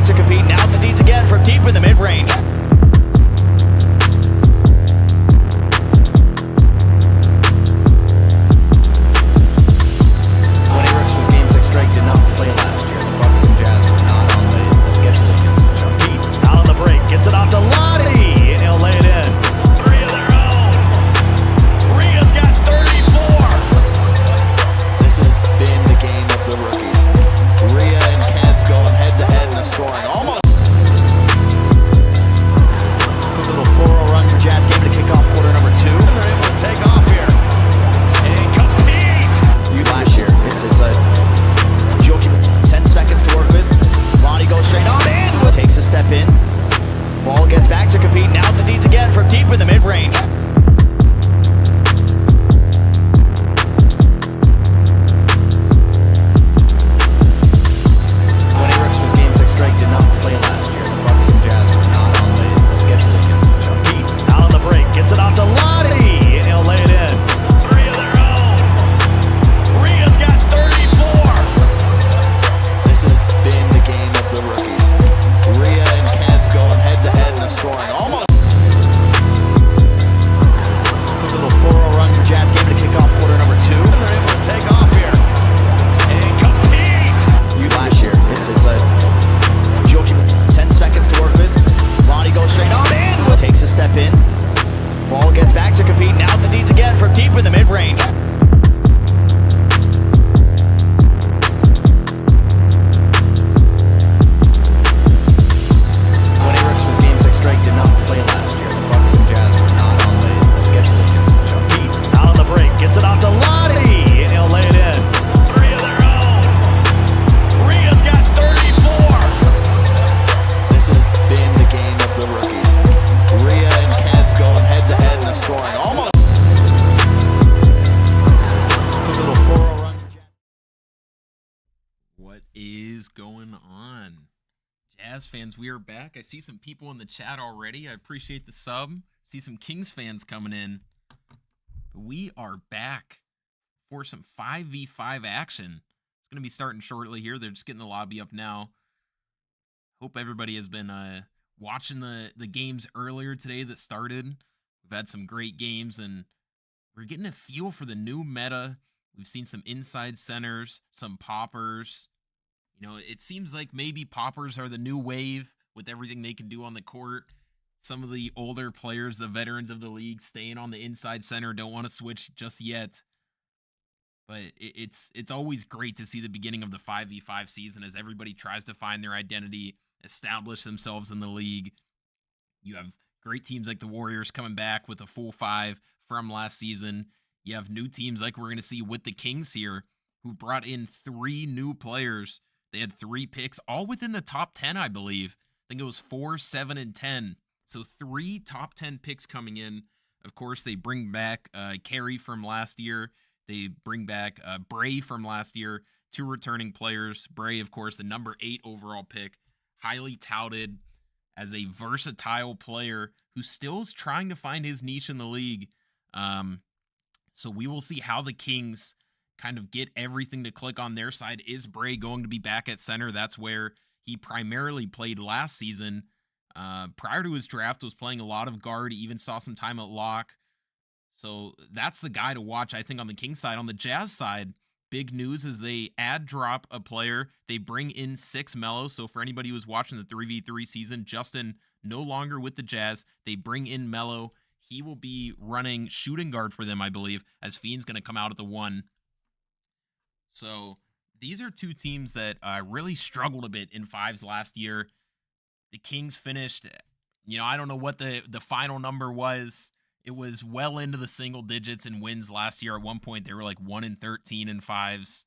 to compete. Now it's Deeds again from deep in the mid-range. Did not play last year. The Bucks and Jazz were not on the schedule against each other. Pete out on the break, gets it off to Lottie, and he'll lay it in. Three of their own. Rhea's got 34. This has been the game of the rookies. Rhea and Kev going head-to-head in the scoring. Almost. A little 4-0 run for Jazz game to kick off quarter number 2. And they're able to take off here. And compete. Last year, it's a 10 seconds to work with. Lonnie goes straight on in. Takes a step in. Ball gets back to compete. Now it's Deeds again from deep in the mid-range. Was game 6 straight, did not play last year. The Bucks and Jazz were not on the schedule against each other. Pete out on the break, gets it off to Lottie, and he'll lay it in. Three of their own. Rhea's got 34. This has been the game of the rookies. Rhea and Kev going head-to-head in the scoring. Almost. A little 4-0 run for Jazz game to kick off quarter number 2. And they're able to take off here. And compete. Last year, it's a 10 seconds to work with. Lonnie goes straight on in. Takes a step in. Ball gets back to compete. Now it's Deeds again from deep in the mid-range. Was game 6 straight, did not play last year. The Bucks and Jazz were not on the schedule against each other. Pete out on the break, gets it off to Lottie, and he'll lay it in. Three of their own. Rhea's got 34. This has been the game of the rookies. Rhea and Kev going head-to-head in the scoring. Almost. A little 4-0 run for Jazz. What is going on? Jazz fans, we are back. I see some people in the chat already. I appreciate the sub. See some Kings fans coming in. But we are back for some 5v5 action. It's going to be starting shortly here. They're just getting the lobby up now. Hope everybody has been watching the games earlier today that started. We've had some great games, and we're getting a feel for the new meta. We've seen some inside centers, some poppers. You know, it seems like maybe poppers are the new wave with everything they can do on the court. Some of the older players, the veterans of the league, staying on the inside center, don't want to switch just yet. But it's always great to see the beginning of the 5v5 season as everybody tries to find their identity, establish themselves in the league. You have great teams like the Warriors coming back with a full 5 from last season. You have new teams like we're going to see with the Kings here, who brought in 3 new players. They had 3 picks, all within the top 10, I believe. I think it was 4, 7, and 10. So 3 top 10 picks coming in. Of course, they bring back Carey from last year. They bring back Bray from last year. 2 returning players. Bray, of course, the number 8 overall pick. Highly touted as a versatile player who still is trying to find his niche in the league. So we will see how the Kings kind of get everything to click on their side. Is Bray going to be back at center? That's where he primarily played last season. Prior to his draft, was playing a lot of guard. He even saw some time at lock. So that's the guy to watch, I think, on the Kings side. On the Jazz side, big news is they drop a player. They bring in 6 Melo. So for anybody who's watching the 3v3 season, Justin no longer with the Jazz. They bring in Melo. He will be running shooting guard for them, I believe, as Fiend's going to come out at the 1. So these are 2 teams that really struggled a bit in 5s last year. The Kings finished, I don't know what the final number was. It was well into the single digits in wins last year. At one point, they were like 1-13 in 5s.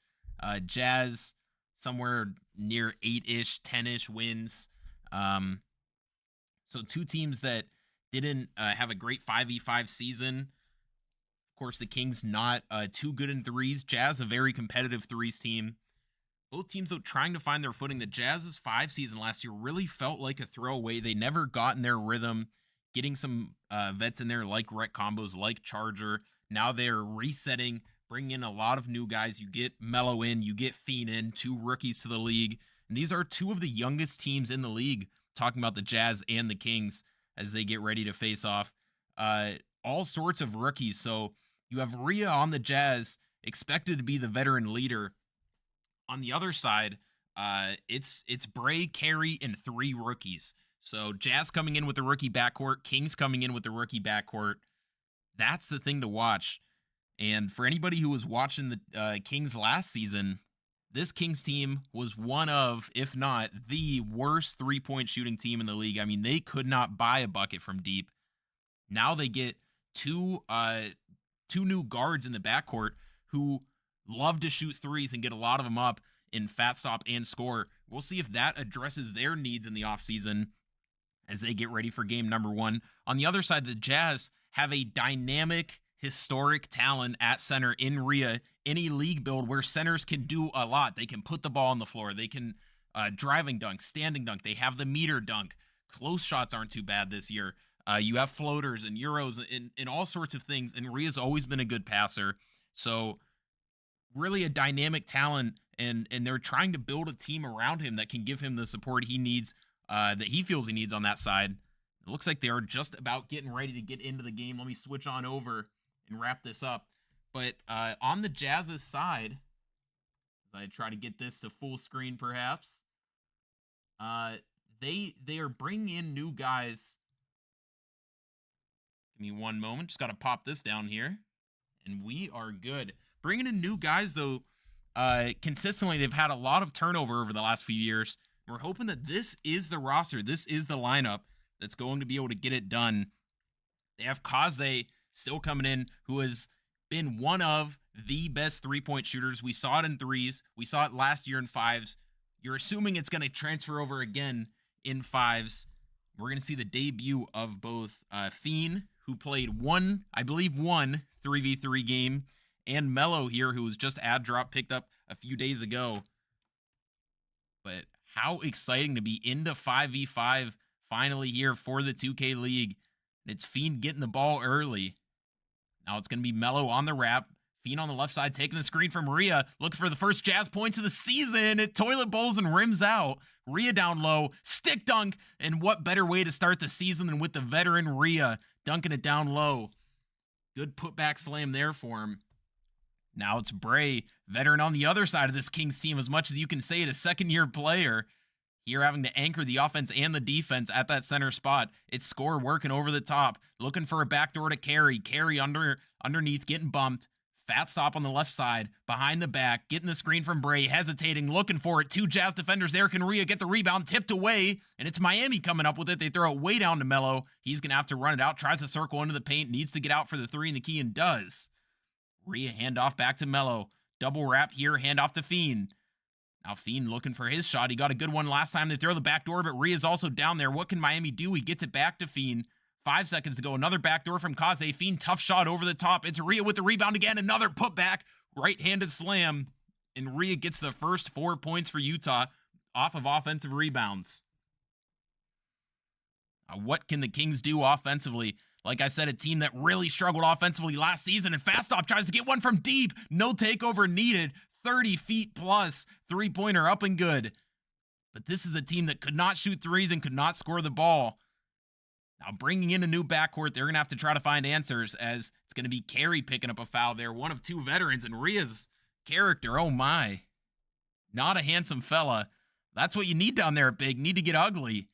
Jazz, somewhere near 8-ish, 10-ish wins. So 2 teams that didn't have a great 5v5 season. Of course, the Kings not too good in 3s. Jazz, a very competitive 3s team. Both teams, though, trying to find their footing. The Jazz's 5 season last year really felt like a throwaway. They never got in their rhythm, getting some vets in there like Rec Combos, like Charger. Now they're resetting, bringing in a lot of new guys. You get Melo in, you get Fiend in, 2 rookies to the league. And these are two of the youngest teams in the league, talking about the Jazz and the Kings as they get ready to face off. All sorts of rookies. So you have Rhea on the Jazz, expected to be the veteran leader. On the other side, it's Bray, Carey, and 3 rookies. So Jazz coming in with the rookie backcourt, Kings coming in with the rookie backcourt. That's the thing to watch. And for anybody who was watching the Kings last season, this Kings team was one of, if not the worst 3-point shooting team in the league. I mean, they could not buy a bucket from deep. Now they get two new guards in the backcourt who love to shoot threes and get a lot of them up in fat stop and score. We'll see if that addresses their needs in the offseason as they get ready for game number 1. On the other side, the Jazz have a dynamic, historic talent at center in Rhea. Any league build where centers can do a lot. They can put the ball on the floor. They can driving dunk, standing dunk. They have the meter dunk. Close shots aren't too bad this year. You have floaters and euros and all sorts of things. And Rhea's always been a good passer. So really a dynamic talent. And they're trying to build a team around him that can give him the support he needs, that he feels he needs on that side. It looks like they are just about getting ready to get into the game. Let me switch on over and wrap this up. But on the Jazz's side, as I try to get this to full screen perhaps, they are bringing in new guys. Give me one moment. Just got to pop this down here. And we are good. Bringing in new guys, though, consistently, they've had a lot of turnover over the last few years. We're hoping that this is the roster. This is the lineup that's going to be able to get it done. They have Kaze still coming in, who has been one of the best 3-point shooters. We saw it in 3s. We saw it last year in 5s. You're assuming it's going to transfer over again in 5s. We're going to see the debut of both Fiend, who played one 3v3 game, and Melo here, who was just ad drop picked up a few days ago. But how exciting to be into 5v5 finally here for the 2K League. It's Fiend getting the ball early. Now it's going to be Melo on the wrap. Fiend on the left side taking the screen from Rhea. Looking for the first Jazz points of the season. It toilet bowls and rims out. Rhea down low. Stick dunk. And what better way to start the season than with the veteran Rhea dunking it down low. Good putback slam there for him. Now it's Bray, veteran on the other side of this Kings team, as much as you can say it, a second-year player. Here having to anchor the offense and the defense at that center spot. It's Score working over the top, looking for a backdoor to Carey. Carey underneath, getting bumped. Fat stop on the left side, behind the back, getting the screen from Bray, hesitating, looking for it. 2 Jazz defenders there. Can Rhea get the rebound? Tipped away, and it's Miami coming up with it. They throw it way down to Melo. He's going to have to run it out, tries to circle into the paint, needs to get out for the 3 in the key, and does. Rhea handoff back to Melo. Double wrap here, handoff to Fiend. Now Fiend looking for his shot. He got a good one last time. They throw the back door, but Rhea's also down there. What can Miami do? He gets it back to Fiend. 5 seconds to go. Another backdoor from Kaze. Fiend, tough shot over the top. It's Rhea with the rebound again. Another putback. Right-handed slam. And Rhea gets the first 4 points for Utah off of offensive rebounds. What can the Kings do offensively? Like I said, a team that really struggled offensively last season. And Faststop tries to get one from deep. No takeover needed. 30 feet plus. 3-pointer up and good. But this is a team that could not shoot threes and could not score the ball. Now bringing in a new backcourt, they're going to have to try to find answers, as it's going to be Carey picking up a foul there. One of 2 veterans, and Rhea's character, oh my. Not a handsome fella. That's what you need down there at big. Need to get ugly.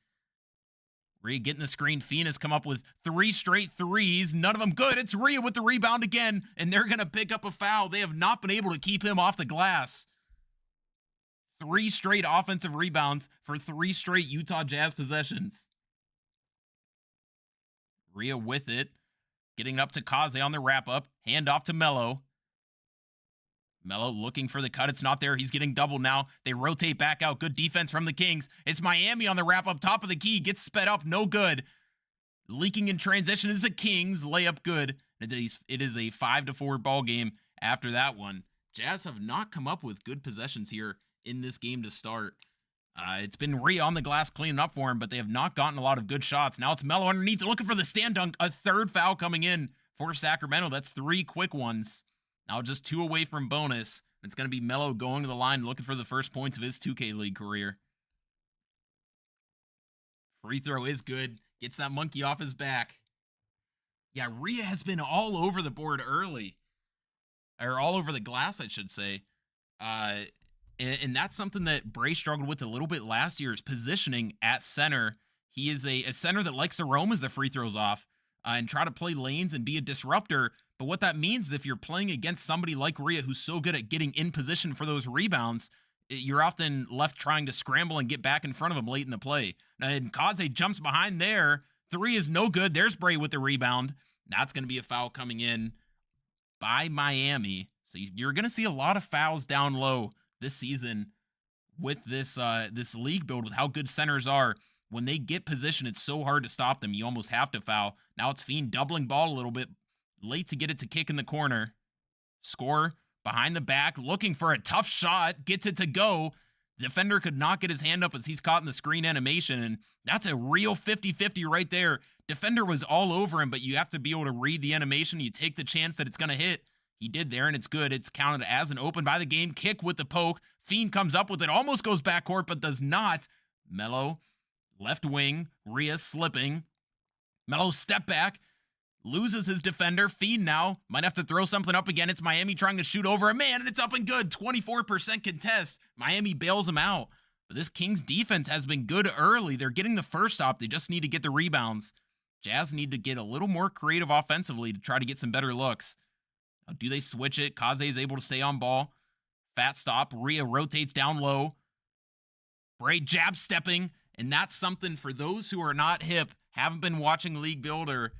Rhea getting the screen. Fiend has come up with 3 straight threes. None of them good. It's Rhea with the rebound again, and they're going to pick up a foul. They have not been able to keep him off the glass. 3 straight offensive rebounds for 3 straight Utah Jazz possessions. Rhea with it. Getting up to Kaze on the wrap-up. Hand off to Melo. Melo looking for the cut. It's not there. He's getting doubled now. They rotate back out. Good defense from the Kings. It's Miami on the wrap-up. Top of the key. Gets sped up. No good. Leaking in transition is the Kings. Layup good. It is a 5-4 ball game after that one. Jazz have not come up with good possessions here in this game to start. It's been Rhea on the glass cleaning up for him, but they have not gotten a lot of good shots. Now it's Melo underneath, looking for the stand dunk. A 3rd foul coming in for Sacramento. That's 3 quick ones. Now just 2 away from bonus. It's going to be Melo going to the line, looking for the first points of his 2K League career. Free throw is good. Gets that monkey off his back. Yeah, Rhea has been all over the board early. Or all over the glass, I should say. And that's something that Bray struggled with a little bit last year, is positioning at center. He is a center that likes to roam as the free throws off and try to play lanes and be a disruptor. But what that means is if you're playing against somebody like Rhea, who's so good at getting in position for those rebounds, you're often left trying to scramble and get back in front of him late in the play. And Kaze jumps behind there. 3 is no good. There's Bray with the rebound. That's going to be a foul coming in by Miami. So you're going to see a lot of fouls down low this season with this this league build, with how good centers are. When they get position, it's so hard to stop them. You almost have to foul. Now it's Fiend doubling ball a little bit. Late to get it to kick in the corner. Score behind the back, looking for a tough shot. Gets it to go. Defender could not get his hand up as he's caught in the screen animation, and that's a real 50-50 right there. Defender was all over him, but you have to be able to read the animation. You take the chance that it's going to hit. He did there, and it's good. It's counted as an open by the game. Kick with the poke. Fiend comes up with it. Almost goes backcourt, but does not. Melo, left wing. Rhea slipping. Melo step back. Loses his defender. Fiend now might have to throw something up again. It's Miami trying to shoot over a man, and it's up and good. 24% contest. Miami bails him out. But this Kings defense has been good early. They're getting the first stop. They just need to get the rebounds. Jazz need to get a little more creative offensively to try to get some better looks. Now, do they switch it? Kaze is able to stay on ball. Fat stop. Rhea rotates down low. Bray jab stepping. And that's something for those who are not hip, haven't been watching League Build or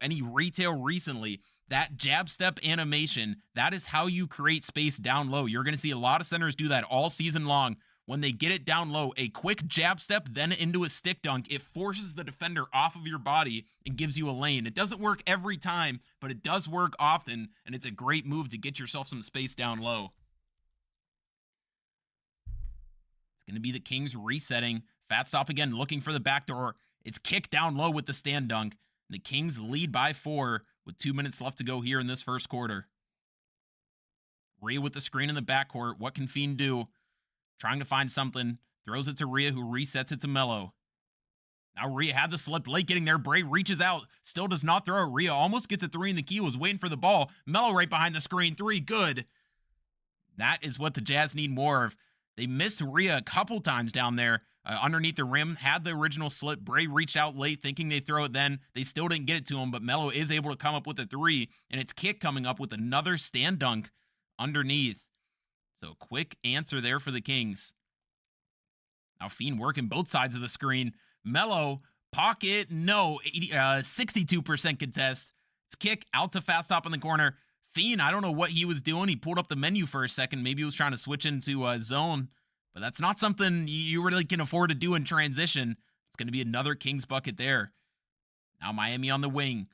any retail recently. That jab step animation, that is how you create space down low. You're going to see a lot of centers do that all season long. When they get it down low, a quick jab step, then into a stick dunk, it forces the defender off of your body and gives you a lane. It doesn't work every time, but it does work often, and it's a great move to get yourself some space down low. It's going to be the Kings resetting. Fat stop again, looking for the backdoor. It's kicked down low with the stand dunk. The Kings lead by 4 with 2 minutes left to go here in this first quarter. Rhea with the screen in the backcourt. What can Fiend do? Trying to find something. Throws it to Rhea, who resets it to Melo. Now Rhea had the slip. Late getting there. Bray reaches out. Still does not throw it. Rhea almost gets a 3 in the key. Was waiting for the ball. Melo right behind the screen. 3, good. That is what the Jazz need more of. They missed Rhea a couple times down there. Underneath the rim, had the original slip. Bray reached out late thinking they'd throw it then. They still didn't get it to him, but Melo is able to come up with a 3, and it's Kick coming up with another stand dunk underneath. So quick answer there for the Kings. Now Fiend working both sides of the screen. Melo, pocket, no, 62% contest. It's Kick out to fast stop in the corner. Fiend, I don't know what he was doing. He pulled up the menu for a second. Maybe he was trying to switch into zone. But that's not something you really can afford to do in transition. It's going to be another Kings bucket there. Now Miami on the wing.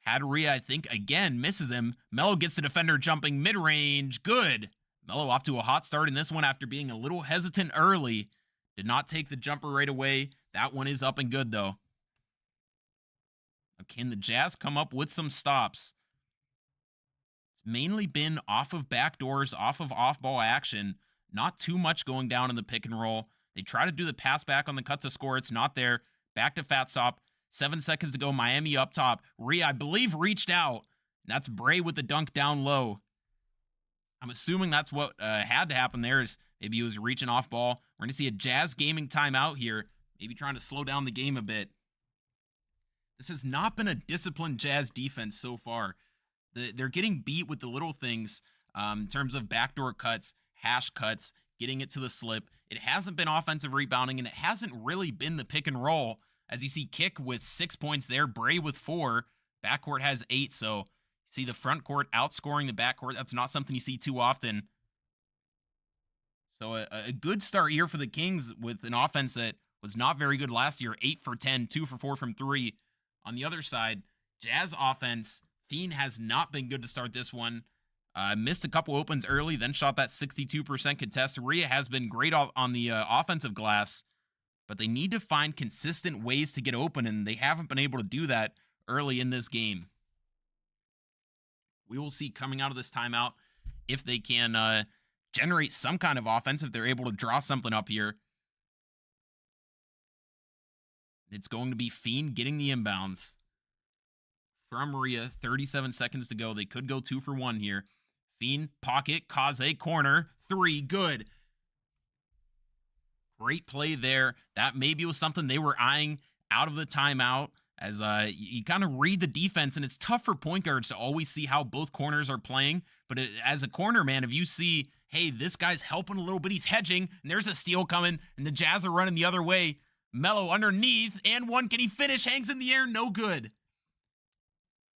Had Rhea, I think, again, misses him. Melo gets the defender jumping mid-range. Good. Melo off to a hot start in this one after being a little hesitant early. Did not take the jumper right away. That one is up and good, though. Can the Jazz come up with some stops? It's mainly been off of backdoors, off of off-ball action. Not too much going down in the pick and roll. They try to do the pass back on the cut to score. It's not there. Back to fat stop. 7 seconds to go. Miami up top. Rhea, I believe, reached out. That's Bray with the dunk down low. I'm assuming that's what had to happen there, is maybe he was reaching off ball. We're going to see a Jazz gaming timeout here. Maybe trying to slow down the game a bit. This has not been a disciplined Jazz defense so far. They're getting beat with the little things in terms of backdoor cuts, hash cuts, getting it to the slip. It hasn't been offensive rebounding, and it hasn't really been the pick and roll. As you see, Kick with 6 points there, Bray with 4. Backcourt has 8, so you see the front court outscoring the backcourt. That's not something you see too often. So a good start here for the Kings with an offense that was not very good last year. 8 for 10, 2 for 4 from 3. On the other side, Jazz offense, Fiend has not been good to start this one. Missed a couple opens early, then shot that 62% contest. Rhea has been great on the offensive glass, but they need to find consistent ways to get open, and they haven't been able to do that early in this game. We will see coming out of this timeout if they can generate some kind of offense, if they're able to draw something up here. It's going to be Fiend getting the inbounds from Maria. 37 seconds to go. They could go 2 for 1 here. Fiend, pocket, Kaze, corner, 3, good. Great play there. That maybe was something they were eyeing out of the timeout, as you kind of read the defense, and it's tough for point guards to always see how both corners are playing. But as a corner, man, if you see, hey, this guy's helping a little bit, he's hedging, and there's a steal coming, and the Jazz are running the other way. Melo underneath, and one, can he finish? Hangs in the air, no good.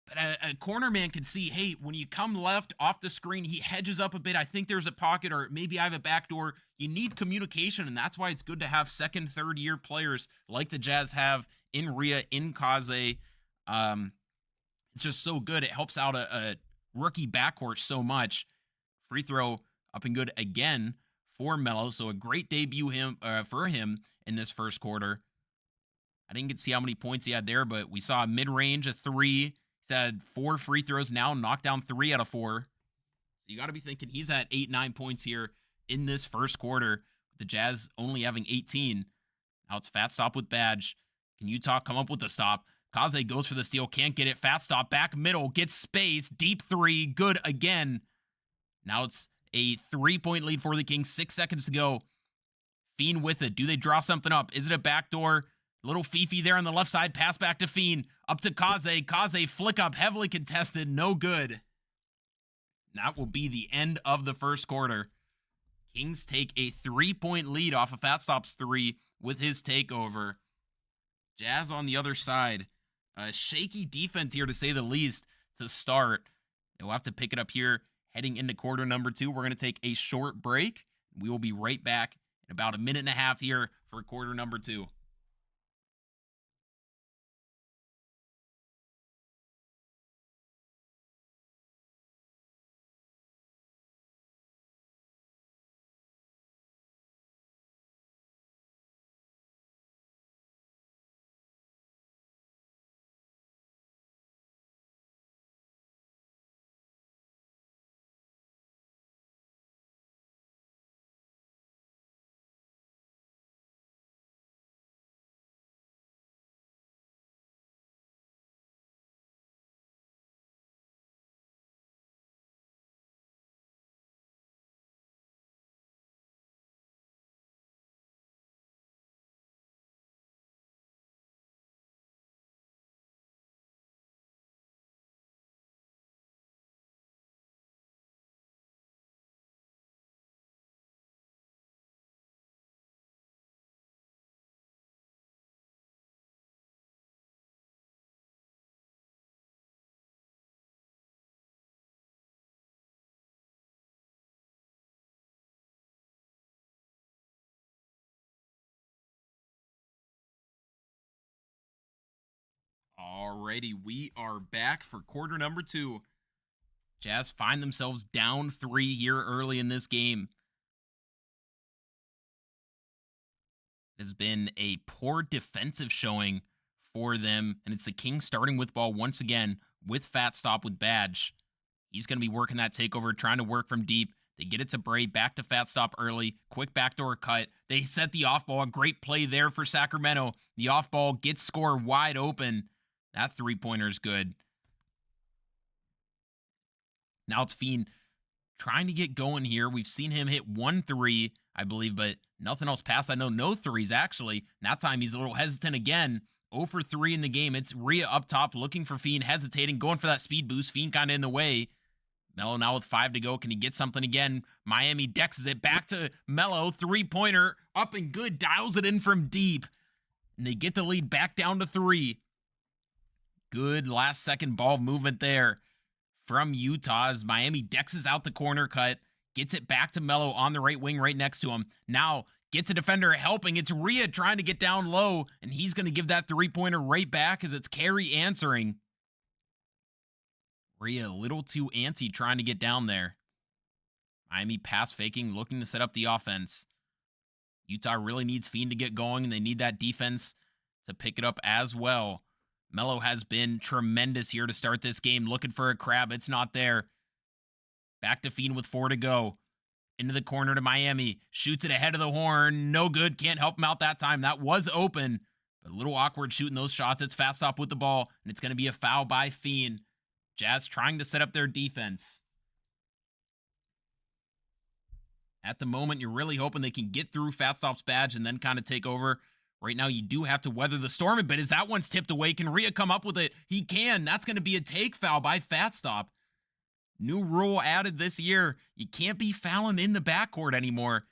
But a corner man can see, hey, when you come left off the screen, he hedges up a bit. I think there's a pocket, or maybe I have a back door. You need communication, and that's why it's good to have second, third year players like the Jazz have in Rhea, in Kaze. It's just so good. It helps out a rookie backcourt so much. Free throw up and good again for Melo. So a great debut for him in this first quarter. I didn't get to see how many points he had there, but we saw a mid-range, a 3. He's had 4 free throws now, knocked down 3 out of 4. So you got to be thinking he's at 8-9 points here in this first quarter. The Jazz only having 18. Now it's fat stop with Badge. Can Utah come up with the stop? Kaze goes for the steal, can't get it. Fat stop, back middle, gets space. Deep 3, good again. Now it's a 3-point lead for the Kings. 6 seconds to go. Fiend with it. Do they draw something up? Is it a backdoor? Little Fifi there on the left side. Pass back to Fiend. Up to Kaze. Kaze flick up. Heavily contested. No good. That will be the end of the first quarter. Kings take a 3-point lead off of Fat Stop's 3 with his takeover. Jazz on the other side. A shaky defense here, to say the least, to start. They'll have to pick it up here heading into quarter number 2. We're going to take a short break. We will be right back in about a minute and a half here for quarter number 2. Alrighty, we are back for quarter number 2. Jazz find themselves down 3 here early in this game. It has been a poor defensive showing for them, and it's the Kings starting with ball once again with Fat Stop with Badge. He's going to be working that takeover, trying to work from deep. They get it to Bray, back to Fat Stop early. Quick backdoor cut. They set the off ball. A great play there for Sacramento. The off ball gets score wide open. That 3-pointer is good. Now it's Fiend trying to get going here. We've seen him hit 1 3, I believe, but nothing else past that. No threes, actually. That time he's a little hesitant again. 0 for 3 in the game. It's Rhea up top looking for Fiend, hesitating, going for that speed boost. Fiend kind of in the way. Melo now with 5 to go. Can he get something again? Miami dexes it back to Melo. 3-pointer up and good. Dials it in from deep. And they get the lead back down to 3. Good last second ball movement there from Utah as Miami dexes out the corner cut. Gets it back to Melo on the right wing right next to him. Now gets a defender helping. It's Rhea trying to get down low. And he's going to give that 3-pointer right back as it's Carey answering. Rhea a little too antsy trying to get down there. Miami pass faking, looking to set up the offense. Utah really needs Fiend to get going, and they need that defense to pick it up as well. Melo has been tremendous here to start this game. Looking for a crab. It's not there. Back to Fiend with 4 to go. Into the corner to Miami. Shoots it ahead of the horn. No good. Can't help him out that time. That was open. A little awkward shooting those shots. It's Fat Stop with the ball, and it's going to be a foul by Fiend. Jazz trying to set up their defense. At the moment, you're really hoping they can get through Fat Stop's badge and then kind of take over. Right now, you do have to weather the storm a bit as that one's tipped away. Can Rhea come up with it? He can. That's going to be a take foul by Fat Stop. New rule added this year. You can't be fouling in the backcourt anymore.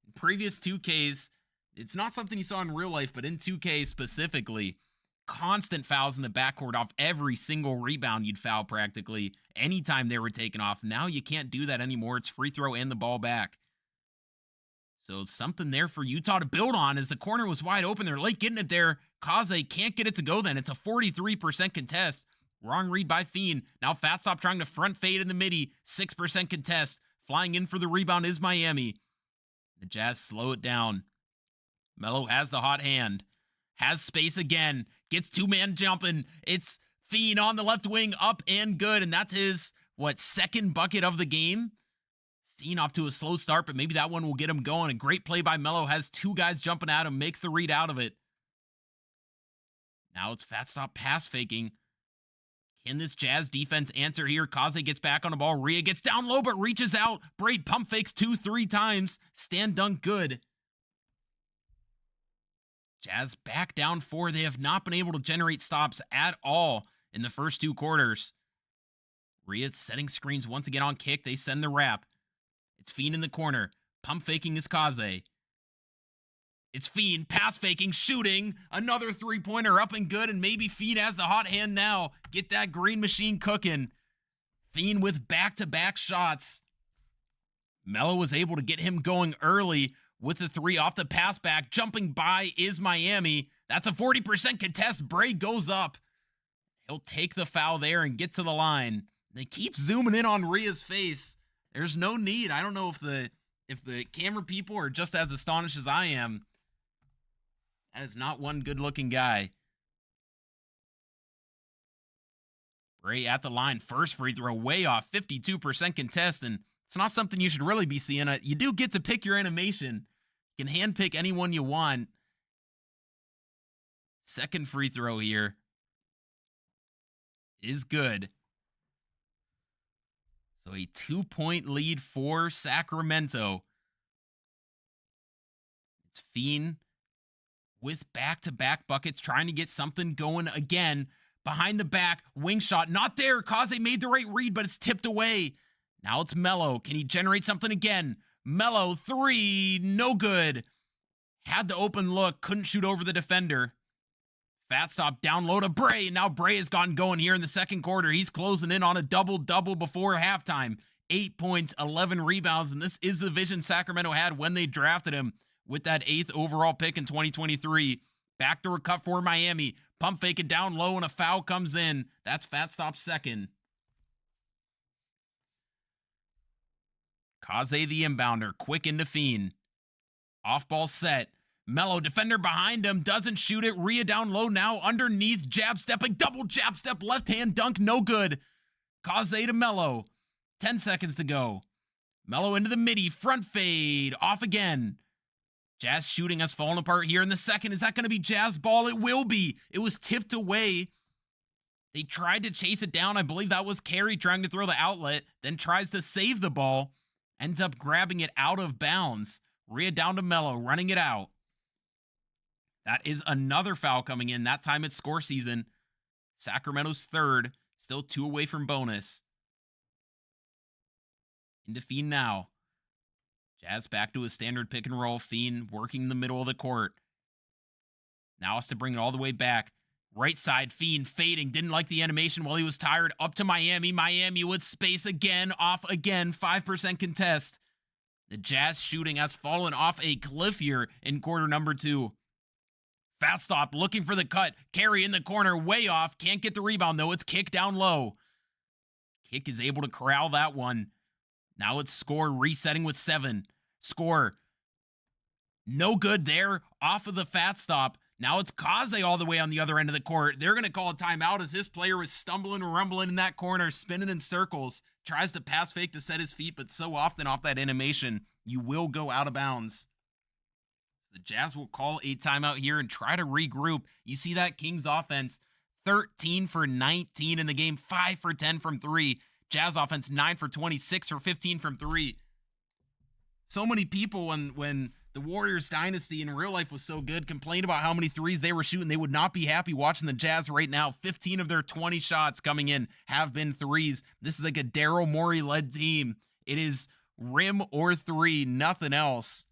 In previous 2Ks, it's not something you saw in real life, but in 2K specifically, constant fouls in the backcourt off every single rebound you'd foul practically anytime they were taken off. Now you can't do that anymore. It's free throw and the ball back. So something there for Utah to build on as the corner was wide open. They're late getting it there. Kaze can't get it to go then. It's a 43% contest. Wrong read by Fiend. Now Fat Stop trying to front fade in the midi. 6% contest. Flying in for the rebound is Miami. The Jazz slow it down. Melo has the hot hand. Has space again. Gets two-man jumping. It's Fiend on the left wing. Up and good. And that's his, second bucket of the game? Fiend off to a slow start, but maybe that one will get him going. A great play by Melo. Has two guys jumping at him. Makes the read out of it. Now it's Fat Stop pass faking. Can this Jazz defense answer here? Kaze gets back on the ball. Rhea gets down low, but reaches out. Braid pump fakes 2-3 times. Stand dunk good. Jazz back down 4. They have not been able to generate stops at all in the first 2 quarters. Rhea setting screens once again on kick. They send the wrap. It's Fiend in the corner. Pump faking is Kaze. It's Fiend, pass faking, shooting. Another 3-pointer up and good, and maybe Fiend has the hot hand now. Get that green machine cooking. Fiend with back-to-back shots. Melo was able to get him going early with the 3 off the pass back. Jumping by is Miami. That's a 40% contest. Bray goes up. He'll take the foul there and get to the line. They keep zooming in on Rhea's face. There's no need. I don't know if the camera people are just as astonished as I am. That is not one good-looking guy. Bray at the line. First free throw way off. 52% contest, and it's not something you should really be seeing. You do get to pick your animation. You can handpick anyone you want. Second free throw here is good. So a 2-point lead for Sacramento. It's Fiend with back-to-back buckets, trying to get something going again. Behind the back, wing shot, not there. Kaze made the right read, but it's tipped away. Now it's Melo. Can he generate something again? Melo, 3, no good. Had the open look, couldn't shoot over the defender. Fat Stop down low to Bray, and now Bray has gotten going here in the second quarter. He's closing in on a double-double before halftime. 8 points, 11 rebounds, and this is the vision Sacramento had when they drafted him with that 8th overall pick in 2023. Backdoor cut for Miami. Pump fake it down low, and a foul comes in. That's Fat Stop's second. Kaze the inbounder, quick into Fiend. Off ball set. Melo, defender behind him, doesn't shoot it. Rhea down low now, underneath, jab stepping, double jab step, left hand dunk, no good. Kaze to Melo. 10 seconds to go. Melo into the midi, front fade, off again. Jazz shooting has fallen apart here in the second. Is that going to be Jazz ball? It will be. It was tipped away. They tried to chase it down. I believe that was Carey trying to throw the outlet, then tries to save the ball, ends up grabbing it out of bounds. Rhea down to Melo, running it out. That is another foul coming in. That time it's score season. Sacramento's third. Still 2 away from bonus. Into Fiend now. Jazz back to a standard pick and roll. Fiend working the middle of the court. Now has to bring it all the way back. Right side, Fiend fading. Didn't like the animation while he was tired. Up to Miami. Miami with space again. Off again. 5% contest. The Jazz shooting has fallen off a cliff here in quarter number 2. Fat Stop looking for the cut. Carey in the corner, way off. Can't get the rebound, though. It's kick down low. Kick is able to corral that one. Now it's Score resetting with 7. Score. No good there. Off of the Fat Stop. Now it's Kaze all the way on the other end of the court. They're going to call a timeout as this player was stumbling and rumbling in that corner, spinning in circles. Tries to pass fake to set his feet, but so often off that animation, you will go out of bounds. The Jazz will call a timeout here and try to regroup. You see that Kings offense, 13 for 19 in the game, 5 for 10 from 3. Jazz offense, 9 for 26 for 15 from 3. So many people, when the Warriors dynasty in real life was so good, complained about how many threes they were shooting. They would not be happy watching the Jazz right now. 15 of their 20 shots coming in have been threes. This is like a Daryl Morey-led team. It is rim or three, nothing else.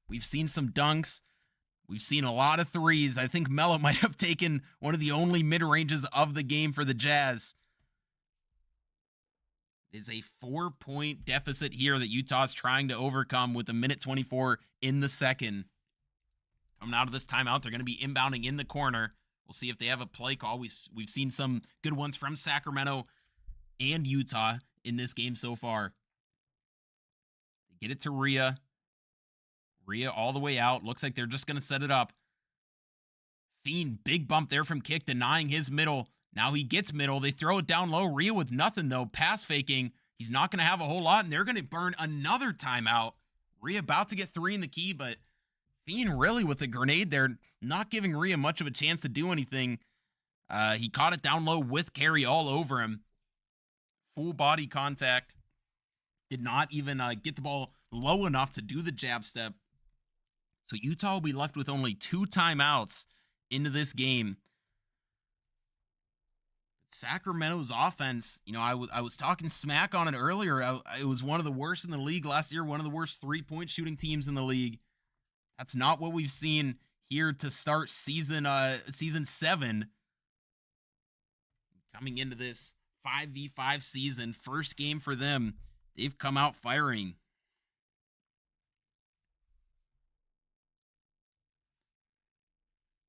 We've seen some dunks. We've seen a lot of threes. I think Melo might have taken one of the only mid-ranges of the game for the Jazz. It is a 4-point deficit here that Utah's trying to overcome with a minute 24 in the second. Coming out of this timeout, they're going to be inbounding in the corner. We'll see if they have a play call. We've seen some good ones from Sacramento and Utah in this game so far. They get it to Rhea. Rhea all the way out. Looks like they're just going to set it up. Fiend, big bump there from Kick, denying his middle. Now he gets middle. They throw it down low. Rhea with nothing, though. Pass faking. He's not going to have a whole lot, and they're going to burn another timeout. Rhea about to get 3 in the key, but Fiend really with the grenade there, not giving Rhea much of a chance to do anything. He caught it down low with carry all over him. Full body contact. Did not even get the ball low enough to do the jab step. So Utah will be left with only 2 timeouts into this game. Sacramento's offense, you know, I was talking smack on it earlier. It was one of the worst in the league last year, one of the worst 3-point shooting teams in the league. That's not what we've seen here to start season 7. Coming into this 5v5 season, first game for them, they've come out firing.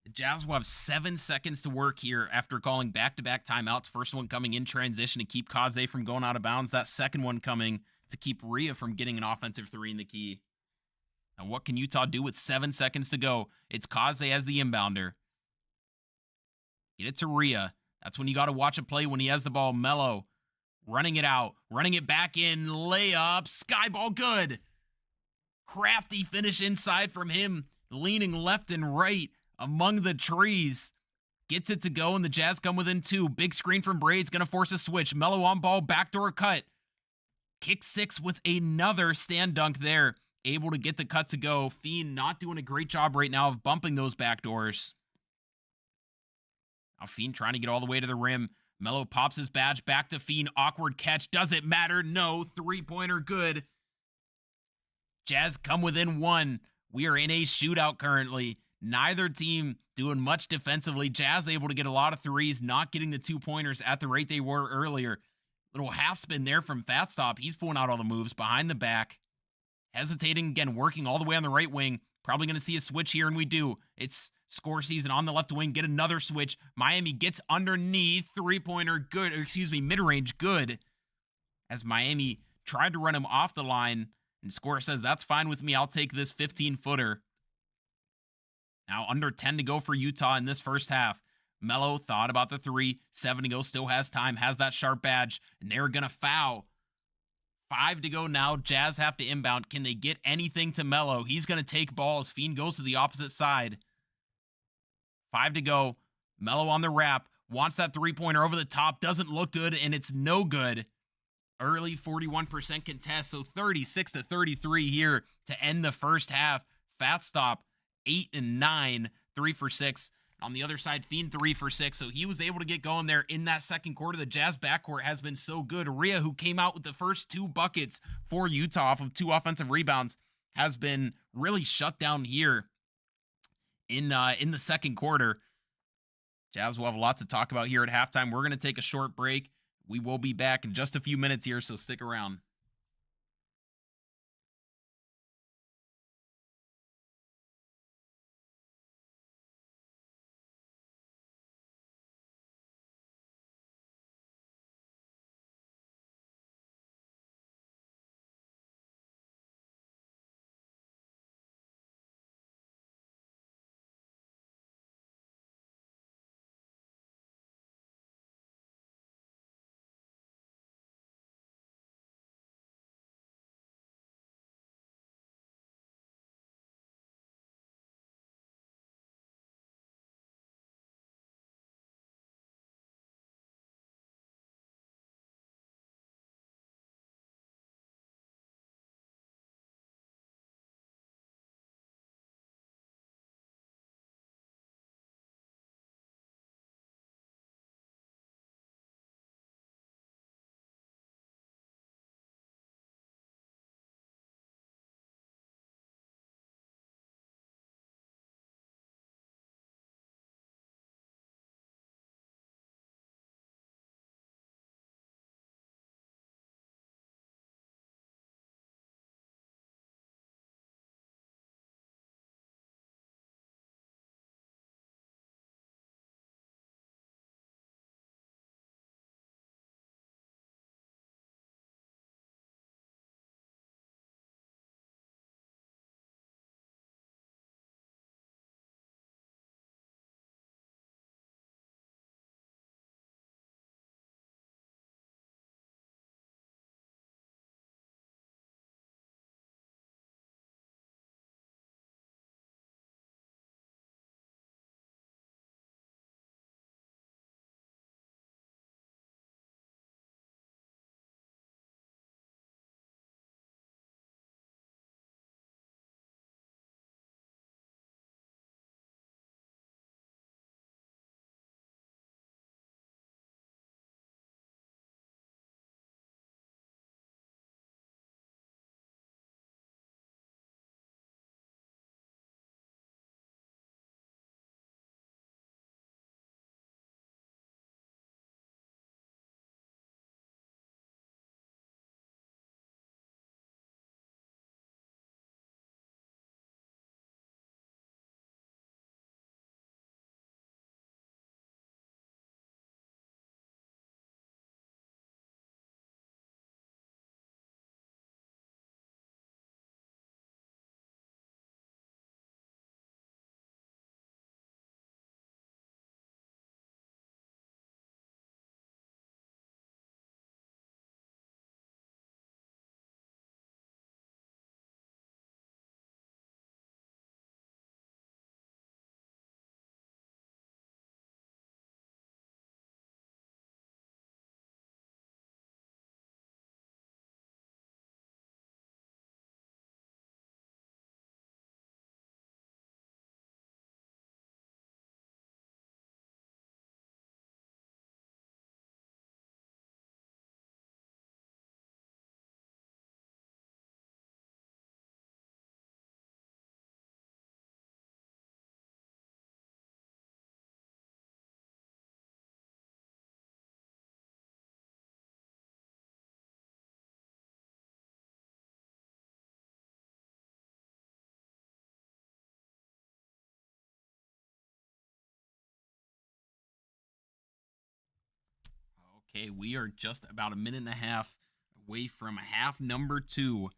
The Jazz will have 7 seconds to work here after calling back-to-back timeouts. First one coming in transition to keep Kaze from going out of bounds. That second one coming to keep Rhea from getting an offensive 3 in the key. Now what can Utah do with 7 seconds to go? It's Kaze as the inbounder. Get it to Rhea. That's when you got to watch a play when he has the ball. Melo running it out, running it back in, layup, sky ball, good. Crafty finish inside from him, leaning left and right among the trees. Gets it to go, and the Jazz come within 2. Big screen from Braid's going to force a switch. Melo on ball, backdoor cut. Kick 6 with another stand dunk there. Able to get the cut to go. Fiend not doing a great job right now of bumping those backdoors. Now Fiend trying to get all the way to the rim. Melo pops his badge back to Fiend. Awkward catch. Does it matter? No. 3-pointer good. Jazz come within 1. We are in a shootout currently. Neither team doing much defensively. Jazz able to get a lot of threes, not getting the 2-pointers at the rate they were earlier. Little half spin there from Fat Stop. He's pulling out all the moves behind the back. Hesitating again, working all the way on the right wing. Probably going to see a switch here, and we do. It's score season on the left wing. Get another switch. Miami gets underneath. 3-pointer good. Mid-range good. As Miami tried to run him off the line. And Score says, that's fine with me. I'll take this 15-footer. Now under 10 to go for Utah in this first half. Melo thought about the 3. 7 to go. Still has time. Has that sharp badge. And they're going to foul. 5 to go now. Jazz have to inbound. Can they get anything to Melo? He's going to take balls. Fiend goes to the opposite side. 5 to go. Melo on the wrap. Wants that 3-pointer over the top. Doesn't look good, and it's no good. Early 41% contest, so 36-33 here to end the first half. Fat Stop, 8 and 9, 3 for 6. On the other side, Fiend 3 for 6, so he was able to get going there in that second quarter. The Jazz backcourt has been so good. Rhea, who came out with the first 2 buckets for Utah off of 2 offensive rebounds, has been really shut down here in the second quarter. Jazz will have a lot to talk about here at halftime. We're going to take a short break. We will be back in just a few minutes here, so stick around. Okay, we are just about a minute and a half away from half number 2.